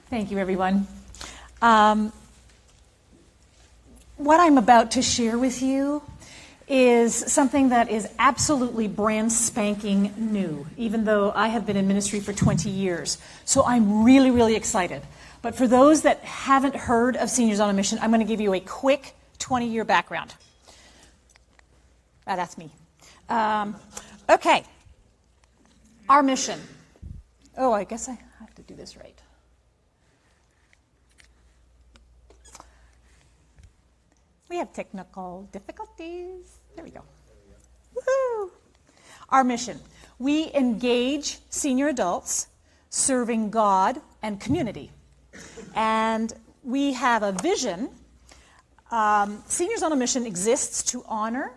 Thank you, everyone. What I'm about to share with you is something that is absolutely brand spanking new, even though I have been in ministry for 20 years. So I'm really, really excited. But for those that haven't heard of Seniors on a Mission, I'm going to give you a quick 20-year background. That's me. Okay. Our mission. Oh, I guess I have to do this right. We have technical difficulties. There we go. Woohoo! Our mission. We engage senior adults serving God and community. And we have a vision. Seniors on a Mission exists to honor,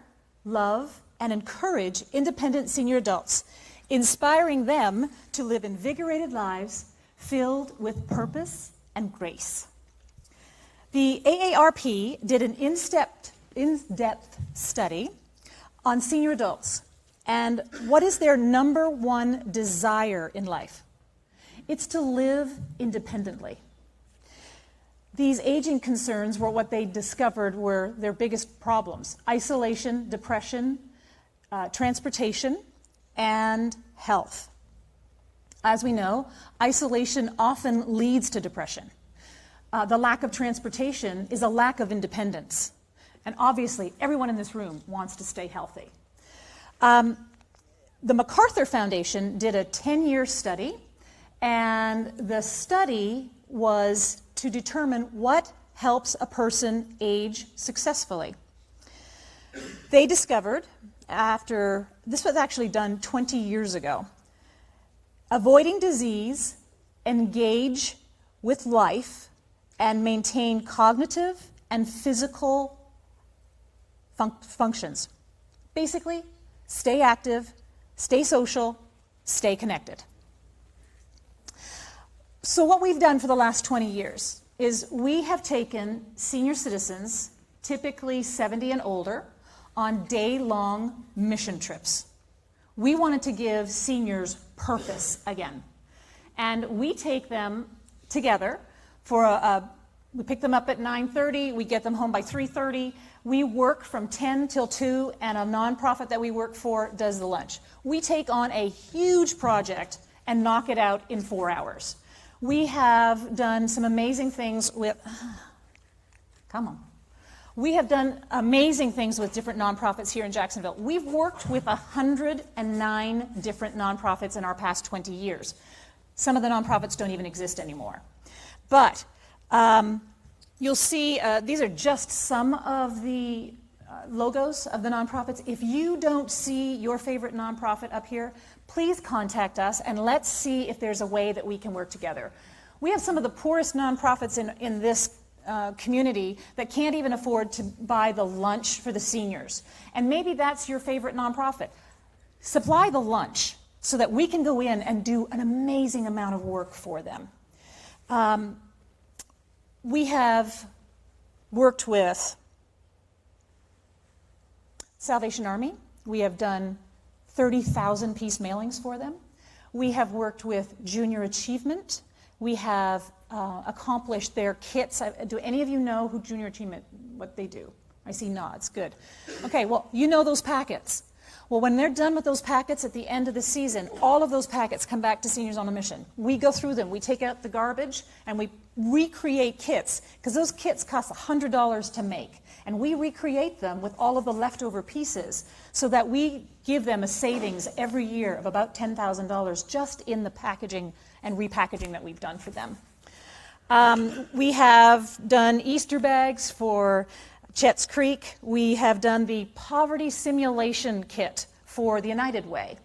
love, and encourage independent senior adults, inspiring them to live invigorated lives filled with purpose and grace. The AARP did an in-depth study on senior adults and what is their number one desire in life. It's to live independently. These aging concerns were what they discovered were their biggest problems: isolation, depression, transportation, and health. As we know, isolation often leads to depression. The lack of transportation is a lack of independence. And obviously, everyone in this room wants to stay healthy. The MacArthur Foundation did a 10-year study, and the study was to determine what helps a person age successfully. They discovered, this was actually done 20 years ago, avoiding disease, engage with life, and maintain cognitive and physical functions. Basically, stay active, stay social, stay connected. So what we've done for the last 20 years is we have taken senior citizens, typically 70 and older, on day-long mission trips. We wanted to give seniors purpose again. And we take them together for we pick them up at 9:30, we get them home by 3:30. We work from 10 till 2, and a nonprofit that we work for does the lunch. We take on a huge project and knock it out in 4 hours. We have done some amazing things with, We have done amazing things with different nonprofits here in Jacksonville. We've worked with 109 different nonprofits in our past 20 years. Some of the nonprofits don't even exist anymore. But you'll see, these are just some of the logos of the nonprofits. If you don't see your favorite nonprofit up here, please contact us and let's see if there's a way that we can work together. We have some of the poorest nonprofits in this community that can't even afford to buy the lunch for the seniors. And maybe that's your favorite nonprofit. Supply the lunch so that we can go in and do an amazing amount of work for them. We have worked with Salvation Army. We have done 30,000 piece mailings for them. We have worked with Junior Achievement. We have accomplished their kits. Do any of you know who Junior Achievement, what they do? I see nods, good. Okay, well, you know those packets. Well, when they're done with those packets at the end of the season, all of those packets come back to Seniors on a Mission. We go through them, we take out the garbage, and we recreate kits, because those kits cost $100 to make. And we recreate them with all of the leftover pieces so that we give them a savings every year of about $10,000 just in the packaging and repackaging that we've done for them. We have done Easter bags for Chet's Creek. We have done the poverty simulation kit for the United Way.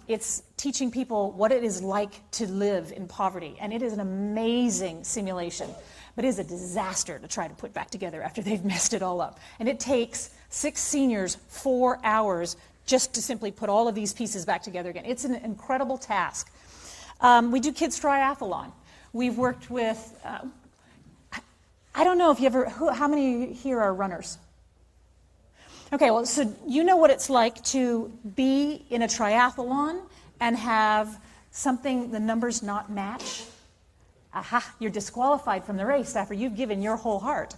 It's teaching people what it is like to live in poverty, and it is an amazing simulation, but it is a disaster to try to put back together after they've messed it all up. And it takes 6 seniors 4 hours just to simply put all of these pieces back together again. It's an incredible task. We do kids triathlon. We've worked with, I don't know if you ever, how many here are runners? Okay, well, so you know what it's like to be in a triathlon and have something, the numbers not match? aha, you're disqualified from the race after you've given your whole heart.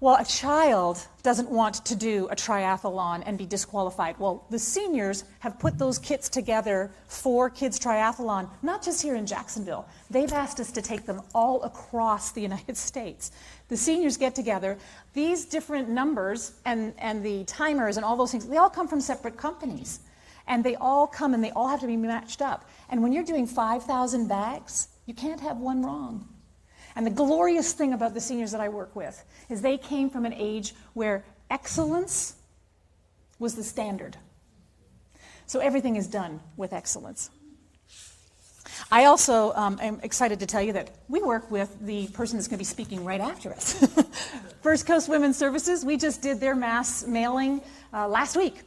Well, a child doesn't want to do a triathlon and be disqualified. Well, the seniors have put those kits together for Kids Triathlon, not just here in Jacksonville. They've asked us to take them all across the United States. The seniors get together. These different numbers and the timers and all those things, they all come from separate companies. And they all come and they all have to be matched up. And when you're doing 5,000 bags, you can't have one wrong. And the glorious thing about the seniors that I work with is they came from an age where excellence was the standard. So everything is done with excellence. I also am excited to tell you that we work with the person that's going to be speaking right after us. First Coast Women's Services, we just did their mass mailing last week.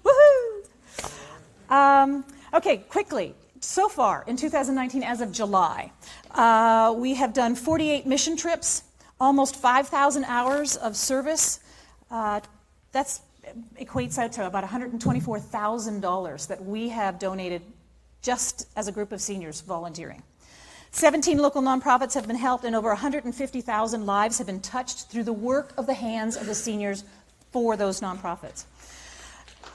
Woohoo! Okay, quickly. So far, in 2019, as of July, we have done 48 mission trips, almost 5,000 hours of service. That equates out to about $124,000 that we have donated just as a group of seniors volunteering. 17 local nonprofits have been helped, and over 150,000 lives have been touched through the work of the hands of the seniors for those nonprofits.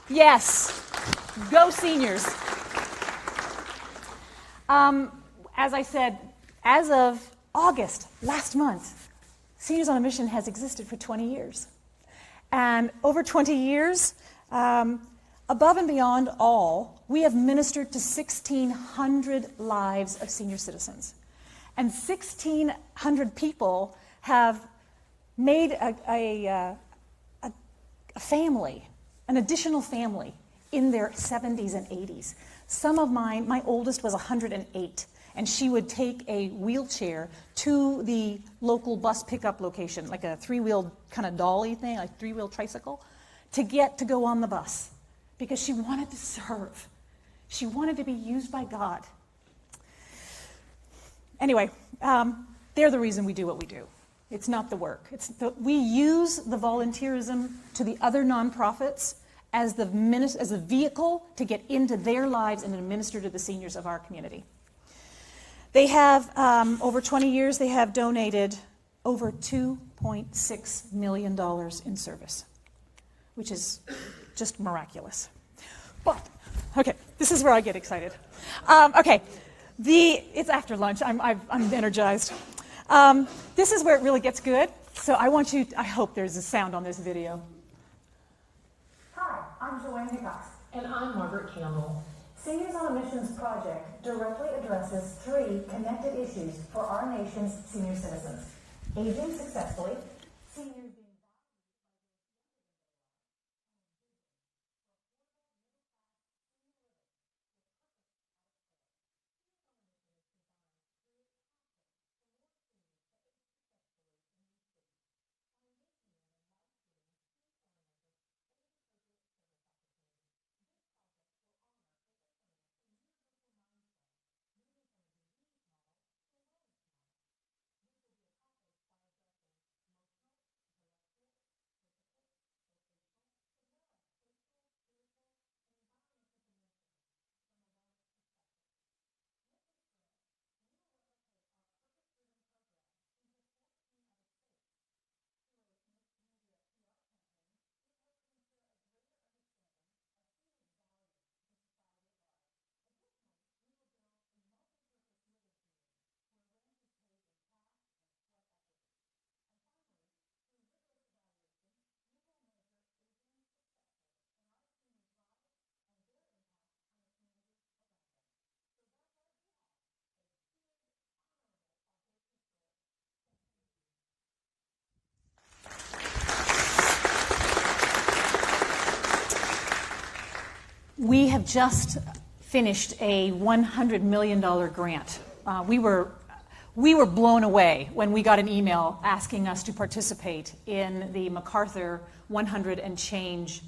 Yes, go seniors. As I said, as of August last month, Seniors on a Mission has existed for 20 years. And over 20 years, above and beyond all, we have ministered to 1,600 lives of senior citizens. And 1,600 people have made a family, an additional family, in their 70s and 80s. Some of mine, my oldest was 108, and she would take a wheelchair to the local bus pickup location, like a three-wheeled kind of dolly thing, like three-wheel tricycle, to get to go on the bus, because she wanted to serve. She wanted to be used by God. Anyway, they're the reason we do what we do. It's not the work. We use the volunteerism to the other nonprofits as the vehicle to get into their lives and administer to the seniors of our community. They have, over 20 years, they have donated over $2.6 million in service, which is just miraculous. But, okay, this is where I get excited. Okay, it's after lunch. I'm energized. This is where it really gets good. So I hope there's a sound on this video. Hi, I'm Joanne Hickox. And I'm Margaret Campbell. Seniors on a Missions project directly addresses 3 connected issues for our nation's senior citizens: aging successfully, seniors being We have just finished a $100 million grant. We were blown away when we got an email asking us to participate in the MacArthur 100 and change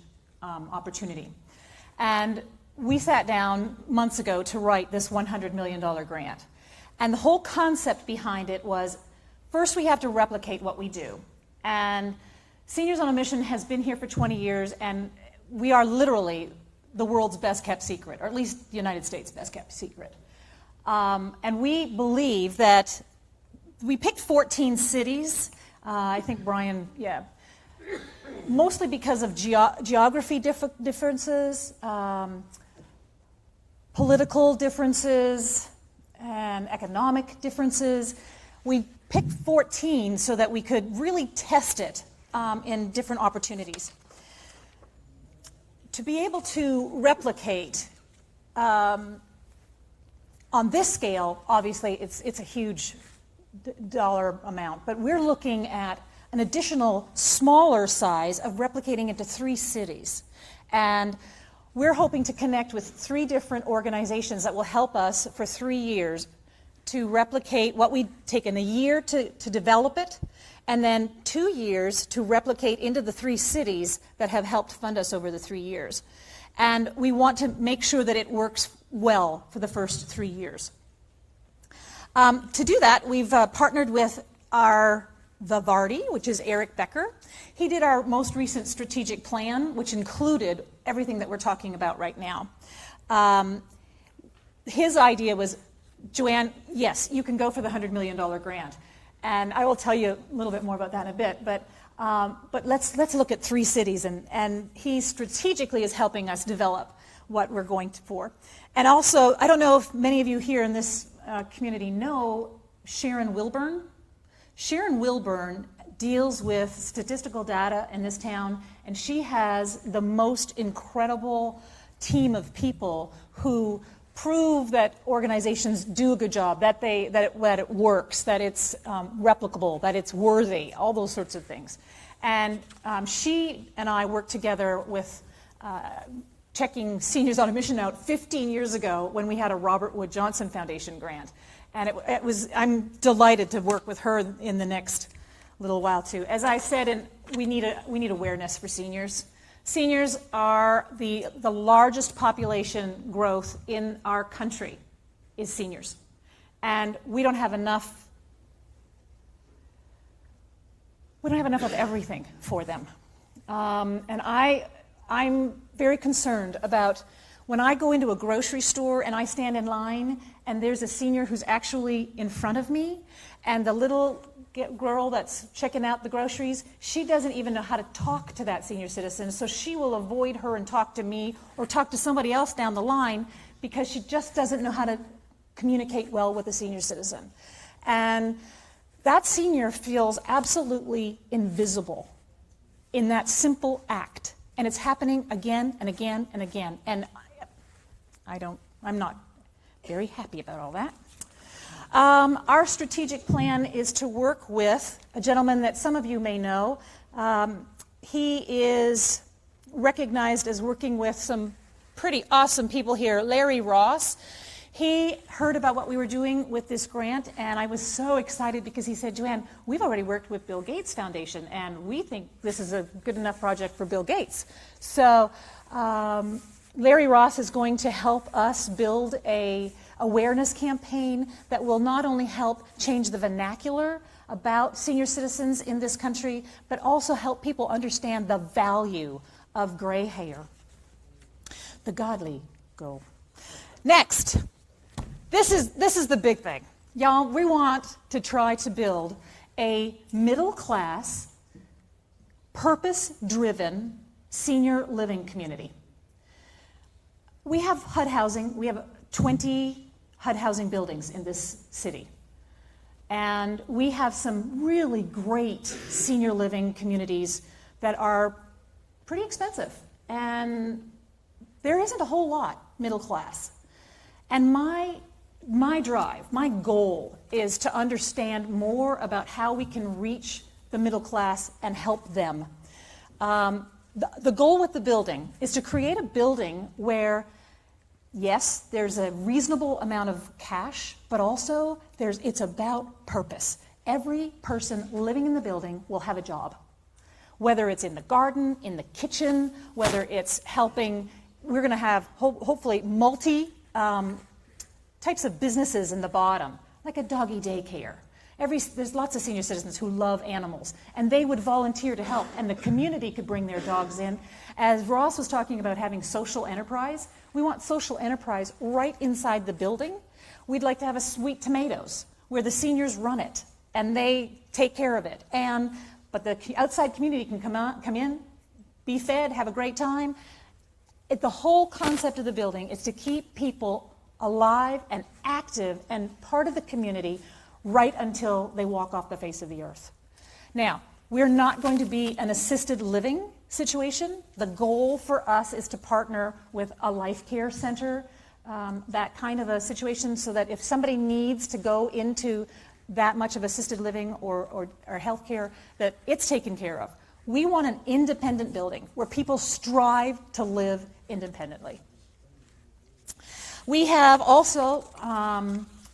opportunity. And we sat down months ago to write this $100 million grant. And the whole concept behind it was, first we have to replicate what we do. And Seniors on a Mission has been here for 20 years, and we are literally the world's best kept secret, or at least the United States' best kept secret. And we believe that we picked 14 cities. I think Brian, yeah. Mostly because of geography differences, political differences, and economic differences. We picked 14 so that we could really test it in different opportunities. To be able to replicate on this scale, obviously it's a huge dollar amount, but we're looking at an additional smaller size of replicating into 3 cities. And we're hoping to connect with 3 different organizations that will help us for 3 years to replicate what we've taken a year to develop it, and then 2 years to replicate into the 3 cities that have helped fund us over the 3 years. And we want to make sure that it works well for the first 3 years. To do that, we've partnered with our Vivardi, which is Eric Becker. He did our most recent strategic plan, which included everything that we're talking about right now. His idea was, Joanne, yes, you can go for the $100 million grant. And I will tell you a little bit more about that in a bit, but let's look at 3 cities, and he strategically is helping us develop what we're going for. And also, I don't know if many of you here in this community know Sharon Wilburn. Sharon Wilburn deals with statistical data in this town, and she has the most incredible team of people who prove that organizations do a good job, that it works, that it's replicable, that it's worthy, all those sorts of things. And she and I worked together with checking seniors on a mission out 15 years ago when we had a Robert Wood Johnson Foundation grant. And I'm delighted to work with her in the next little while too. As I said, we need awareness for seniors. Seniors are the largest population growth in our country is seniors. And we don't have enough of everything for them. And I'm very concerned about when I go into a grocery store and I stand in line and there's a senior who's actually in front of me, and the little girl that's checking out the groceries, she doesn't even know how to talk to that senior citizen, so she will avoid her and talk to me or talk to somebody else down the line because she just doesn't know how to communicate well with a senior citizen. And that senior feels absolutely invisible in that simple act. And it's happening again and again and again. And I'm not very happy about all that. Our strategic plan is to work with a gentleman that some of you may know. He is recognized as working with some pretty awesome people here, Larry Ross. He heard about what we were doing with this grant, and I was so excited because he said, Joanne, we've already worked with Bill Gates Foundation, and we think this is a good enough project for Bill Gates. So Larry Ross is going to help us build a awareness campaign that will not only help change the vernacular about senior citizens in this country, but also help people understand the value of gray hair. The godly go. Next. This is the big thing. Y'all, we want to try to build a middle-class, purpose-driven senior living community. We have HUD housing. We have 20 HUD housing buildings in this city. And we have some really great senior living communities that are pretty expensive. And there isn't a whole lot middle class. And my drive, my goal is to understand more about how we can reach the middle class and help them. The goal with the building is to create a building where, yes, there's a reasonable amount of cash, but also it's about purpose. Every person living in the building will have a job. Whether it's in the garden, in the kitchen, whether it's helping, we're going to have hopefully multi types of businesses in the bottom, like a doggy daycare. There's lots of senior citizens who love animals, and they would volunteer to help, and the community could bring their dogs in. As Ross was talking about having social enterprise, we want social enterprise right inside the building. We'd like to have a Sweet Tomatoes, where the seniors run it, and they take care of it. But the outside community can come in, be fed, have a great time. The whole concept of the building is to keep people alive and active and part of the community right until they walk off the face of the earth. Now, we're not going to be an assisted living situation. The goal for us is to partner with a life care center, that kind of a situation, so that if somebody needs to go into that much of assisted living or health care, that it's taken care of. We want an independent building where people strive to live independently. We have also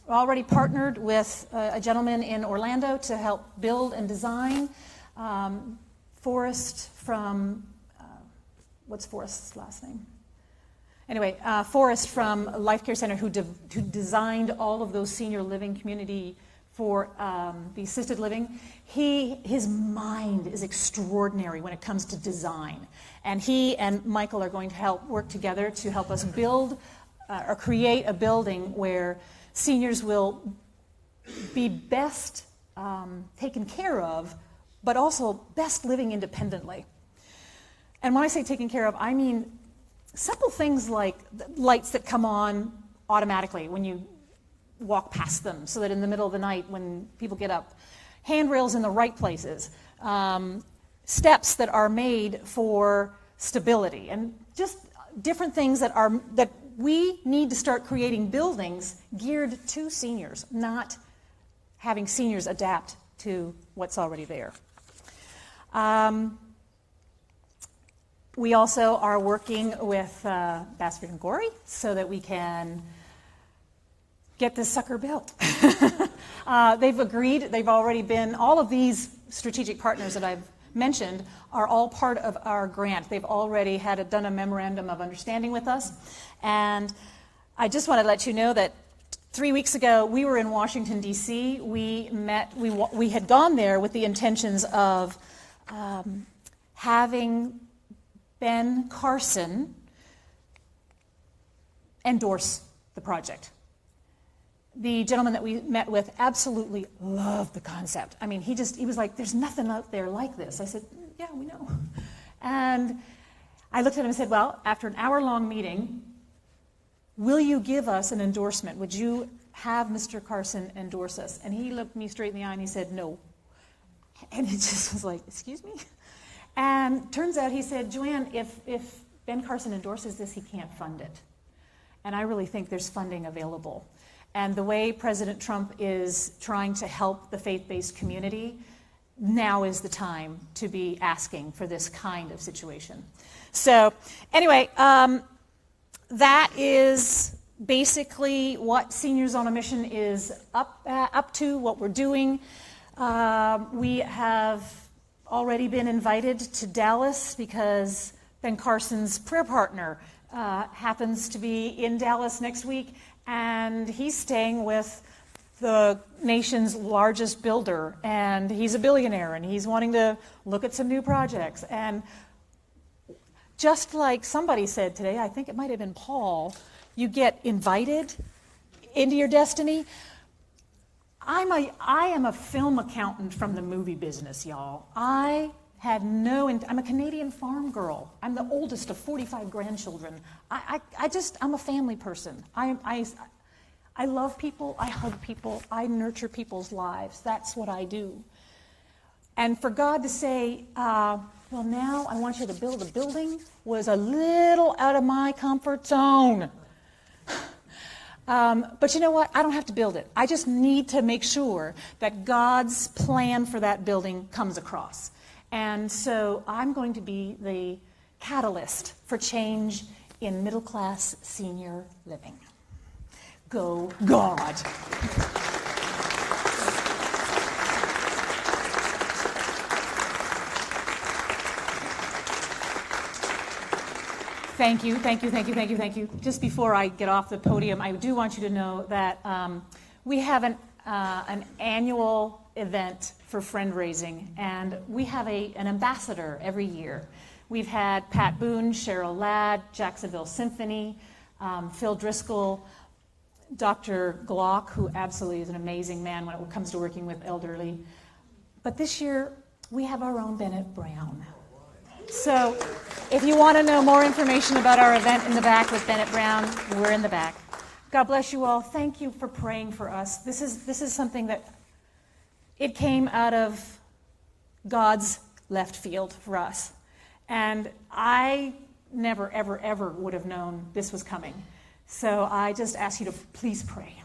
already partnered with a gentleman in Orlando to help build and design. Forrest from, what's Forrest's last name? Anyway, Forrest from Life Care Center, who designed all of those senior living community for the assisted living. His mind is extraordinary when it comes to design. And he and Michael are going to help work together to help us build or create a building where seniors will be best taken care of, but also best living independently. And when I say taken care of, I mean simple things like lights that come on automatically when you walk past them, so that in the middle of the night when people get up, handrails in the right places, steps that are made for stability, and just different things that we need to start creating buildings geared to seniors, not having seniors adapt to what's already there. We also are working with Bassford and Gorey so that we can get this sucker built. They've agreed, they've already been, all of these strategic partners that I've mentioned are all part of our grant. They've already done a memorandum of understanding with us. And I just want to let you know that 3 weeks ago, we were in Washington, D.C. We had gone there with the intentions of having Ben Carson endorse the project. The gentleman that we met with absolutely loved the concept. I mean, he was like, there's nothing out there like this. I said, yeah, we know. And I looked at him and said, well, after an hour-long meeting, will you give us an endorsement? Would you have Mr. Carson endorse us? And he looked me straight in the eye and he said, no. And it just was like, excuse me? And turns out he said, Joanne, if Ben Carson endorses this, he can't fund it. And I really think there's funding available. And the way President Trump is trying to help the faith-based community, now is the time to be asking for this kind of situation. So anyway, that is basically what Seniors on a Mission is up to, what we're doing. We have already been invited to Dallas because Ben Carson's prayer partner happens to be in Dallas next week, and he's staying with the nation's largest builder, and he's a billionaire, and he's wanting to look at some new projects. And just like somebody said today, I think it might have been Paul, you get invited into your destiny. I am a film accountant from the movie business, y'all. I'm a Canadian farm girl. I'm the oldest of 45 grandchildren. I'm a family person. I love people, I hug people, I nurture people's lives. That's what I do. And for God to say, well, now I want you to build a building, was a little out of my comfort zone. But you know what? I don't have to build it. I just need to make sure that God's plan for that building comes across. And so I'm going to be the catalyst for change in middle-class senior living. Go God. Thank you. Just before I get off the podium, I do want you to know that we have an annual event for friend-raising, and we have an ambassador every year. We've had Pat Boone, Cheryl Ladd, Jacksonville Symphony, Phil Driscoll, Dr. Glock, who absolutely is an amazing man when it comes to working with elderly. But this year, we have our own Bennett Brown. So if you want to know more information about our event in the back with Bennett Brown, we're in the back. God bless you all. Thank you for praying for us. This is something that it came out of God's left field for us. And I never, ever, ever would have known this was coming. So I just ask you to please pray.